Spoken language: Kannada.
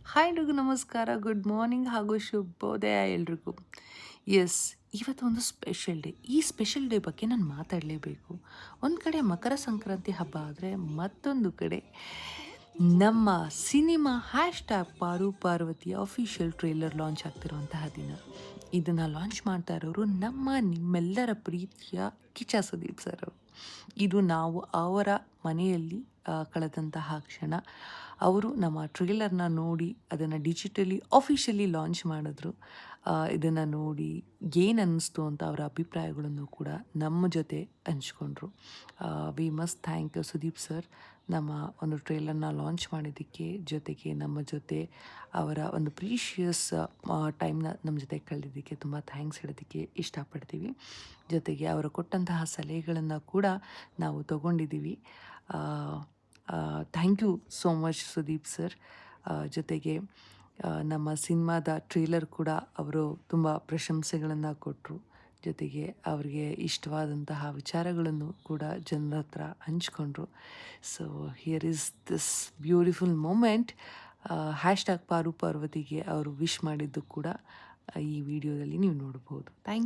ಹಾಯ್ ಎಲ್ರಿಗೂ ನಮಸ್ಕಾರ, ಗುಡ್ ಮಾರ್ನಿಂಗ್ ಹಾಗೂ ಶುಭೋದಯ ಎಲ್ರಿಗೂ. ಎಸ್, ಇವತ್ತು ಒಂದು ಸ್ಪೆಷಲ್ ಡೇ. ಈ ಸ್ಪೆಷಲ್ ಡೇ ಬಗ್ಗೆ ನಾನು ಮಾತಾಡಲೇಬೇಕು. ಒಂದು ಕಡೆ ಮಕರ ಸಂಕ್ರಾಂತಿ ಹಬ್ಬ ಆದರೆ ಮತ್ತೊಂದು ಕಡೆ ನಮ್ಮ ಸಿನಿಮಾ ಹ್ಯಾಶ್ ಟ್ಯಾಗ್ ಪಾರು ಪಾರ್ವತಿ ಅಫಿಷಿಯಲ್ ಟ್ರೇಲರ್ ಲಾಂಚ್ ಆಗ್ತಿರುವಂತಹ ದಿನ. ಇದನ್ನು ಲಾಂಚ್ ಮಾಡ್ತಾ ಇರೋರು ನಿಮ್ಮೆಲ್ಲರ ಪ್ರೀತಿಯ ಕಿಚ್ಚ ಸುದೀಪ್ ಸರ್ ಅವರು. ಇದು ನಾವು ಅವರ ಮನೆಯಲ್ಲಿ ಕಳೆದಂತಹ ಕ್ಷಣ. ಅವರು ನಮ್ಮ ಟ್ರೇಲರ್ನ ನೋಡಿ ಅದನ್ನು ಡಿಜಿಟಲಿ ಆಫಿಷಿಯಲಿ ಲಾಂಚ್ ಮಾಡಿದ್ರು. ಇದನ್ನು ನೋಡಿ ಏನು ಅನ್ನಿಸ್ತು ಅಂತ ಅವರ ಅಭಿಪ್ರಾಯಗಳನ್ನು ಕೂಡ ನಮ್ಮ ಜೊತೆ ಹಂಚ್ಕೊಂಡ್ರು. We must thank Sudeep sir ನಮ್ಮ ಒಂದು ಟ್ರೇಲರ್ನ ಲಾಂಚ್ ಮಾಡಿದ್ದಕ್ಕೆ, ಜೊತೆಗೆ ನಮ್ಮ ಜೊತೆ ಅವರ ಒಂದು ಪ್ರೀಷಿಯಸ್ ಟೈಮ್ನ ನಮ್ಮ ಜೊತೆ ಕಳೆದಿದ್ದಕ್ಕೆ ತುಂಬ ಥ್ಯಾಂಕ್ಸ್ ಹೇಳೋದಕ್ಕೆ ಇಷ್ಟಪಡ್ತೀವಿ. ಜೊತೆಗೆ ಅವರು ಕೊಟ್ಟಂತಹ ಸಲಹೆಗಳನ್ನು ಕೂಡ ನಾವು ತಗೊಂಡಿದ್ದೀವಿ. Thank you so much Sudeep sir. ಜೊತೆಗೆ ನಮ್ಮ ಸಿನಿಮಾದ ಟ್ರೇಲರ್ ಕೂಡ ಅವರು ತುಂಬ ಪ್ರಶಂಸೆಗಳನ್ನು ಕೊಟ್ಟರು. ಜೊತೆಗೆ ಅವರಿಗೆ ಇಷ್ಟವಾದಂತಹ ವಿಚಾರಗಳನ್ನು ಕೂಡ ಜನರ ಹತ್ರ ಹಂಚ್ಕೊಂಡ್ರು. So here is this beautiful moment. Hashtag Paaru ಪಾರ್ವತಿಗೆ ಅವರು ವಿಶ್ ಮಾಡಿದ್ದು ಕೂಡ ಈ ವಿಡಿಯೋದಲ್ಲಿ ನೀವು ನೋಡ್ಬೋದು. ಥ್ಯಾಂಕ್